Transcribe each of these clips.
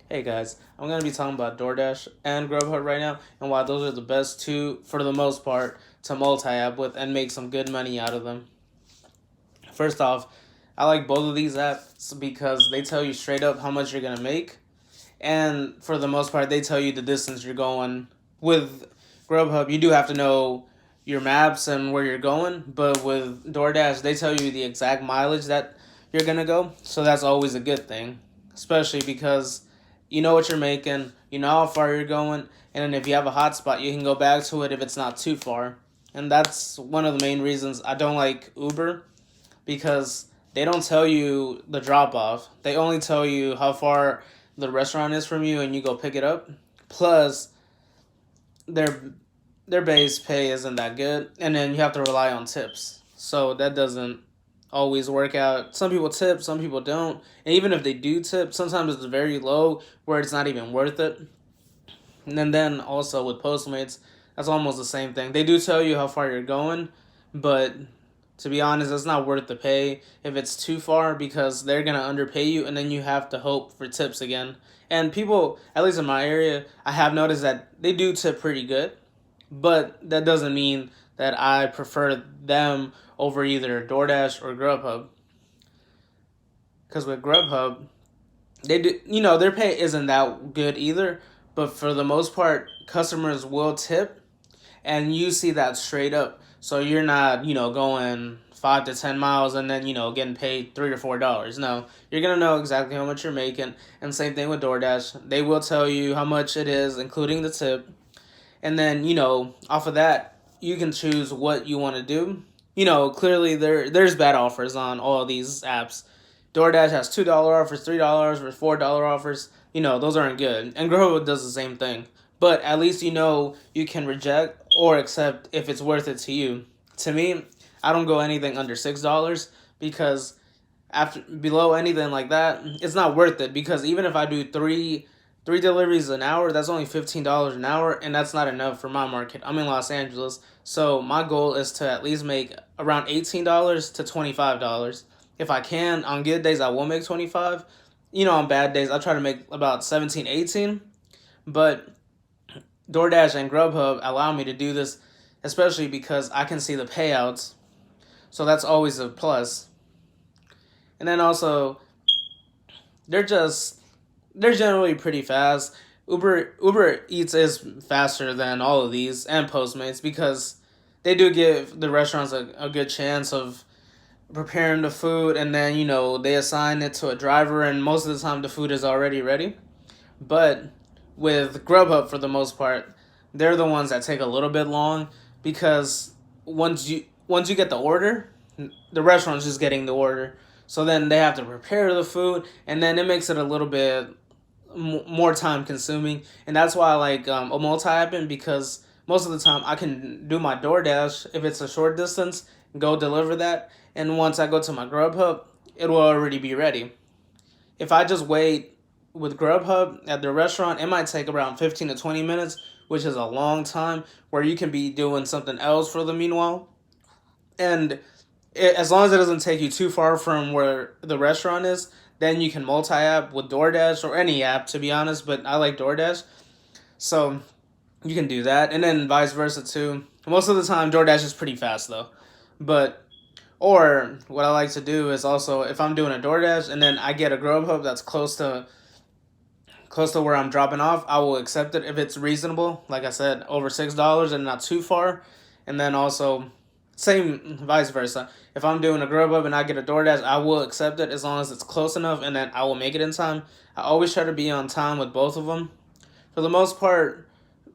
Hey guys, I'm going to be talking about DoorDash and GrubHub right now and why those are the best two, for the most part, to multi-app with and make some good money out of them. First off, I like both of these apps because they tell you straight up how much you're going to make, and for the most part, they tell you the distance you're going. With GrubHub, you do have to know your maps and where you're going, but with DoorDash, they tell you the exact mileage that you're going to go, so that's always a good thing, especially because you know what you're making, you know how far you're going, and then if you have a hotspot, you can go back to it if it's not too far. And that's one of the main reasons I don't like Uber, because they don't tell you the drop off. They only tell you how far the restaurant is from you and you go pick it up. Plus, their their base pay isn't that good, and then you have to rely on tips. So that doesn't always work out. Some people tip, some people don't. And even if they do tip, sometimes it's very low where it's not even worth it. And then also with Postmates, that's almost the same thing. They do tell you how far you're going, but to be honest, it's not worth the pay if it's too far, because they're gonna underpay you and then you have to hope for tips again. And people, at least in my area, I have noticed that they do tip pretty good, but that doesn't mean that I prefer them over either DoorDash or GrubHub. Because with GrubHub, they do, their pay isn't that good either, but for the most part, customers will tip, and you see that straight up. So you're not, going 5 to 10 miles and then, getting paid $3 or $4. No, you're gonna know exactly how much you're making. And same thing with DoorDash. They will tell you how much it is, including the tip. And then, off of that, you can choose what you want to do. Clearly there's bad offers on all of these apps. DoorDash has $2 offers, $3 or $4 offers. Those aren't good. And Grubhub does the same thing. But at least you can reject or accept if it's worth it to you. To me, I don't go anything under $6, because after below anything like that, it's not worth it, because even if I do three deliveries an hour, that's only $15 an hour, and that's not enough for my market. I'm in Los Angeles, so my goal is to at least make around $18 to $25. If I can, on good days, I will make 25. On bad days, I try to make about 17, 18. But DoorDash and Grubhub allow me to do this, especially because I can see the payouts. So that's always a plus. And then also, they're just they're generally pretty fast. Uber Eats is faster than all of these and Postmates, because they do give the restaurants a good chance of preparing the food, and then they assign it to a driver, and most of the time the food is already ready. But with Grubhub, for the most part, they're the ones that take a little bit long, because once you get the order, the restaurant's just getting the order. So then they have to prepare the food, and then it makes it a little bit more time consuming. And that's why I like a multi apping, because most of the time I can do my DoorDash if it's a short distance, go deliver that, and once I go to my Grubhub, it will already be ready. If I just wait with Grubhub at the restaurant, it might take around 15 to 20 minutes, which is a long time, where you can be doing something else for the meanwhile. And as long as it doesn't take you too far from where the restaurant is, then you can multi app with DoorDash or any app, to be honest, but I like DoorDash. So you can do that. And then vice versa too. Most of the time, DoorDash is pretty fast though. But or what I like to do is also, if I'm doing a DoorDash and then I get a Grubhub that's close to where I'm dropping off, I will accept it if it's reasonable. Like I said, over $6 and not too far. And then also, same vice versa. If I'm doing a Grubhub and I get a DoorDash, I will accept it as long as it's close enough, and then I will make it in time. I always try to be on time with both of them. For the most part,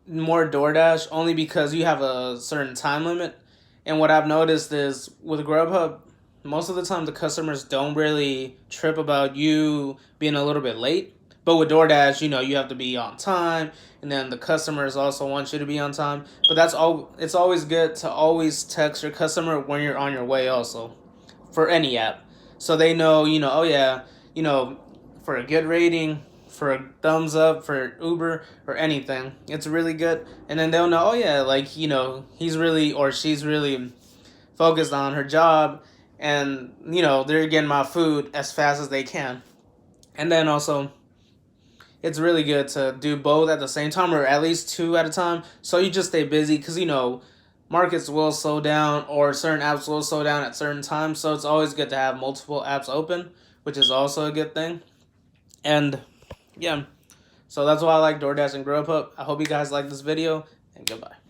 more DoorDash, only because you have a certain time limit. And what I've noticed is with Grubhub, most of the time the customers don't really trip about you being a little bit late. But with DoorDash, you have to be on time, and then the customers also want you to be on time. But that's all. It's always good to always text your customer when you're on your way, also, for any app, so they know. Oh yeah, you know, for a good rating, for a thumbs up, for Uber or anything, it's really good. And then they'll know. Oh yeah, like he's really or she's really focused on her job, and they're getting my food as fast as they can. And then also, it's really good to do both at the same time, or at least two at a time, so you just stay busy, because markets will slow down, or certain apps will slow down at certain times, so it's always good to have multiple apps open, which is also a good thing. And yeah, so that's why I like DoorDash and GrubHub. I hope you guys like this video, and goodbye.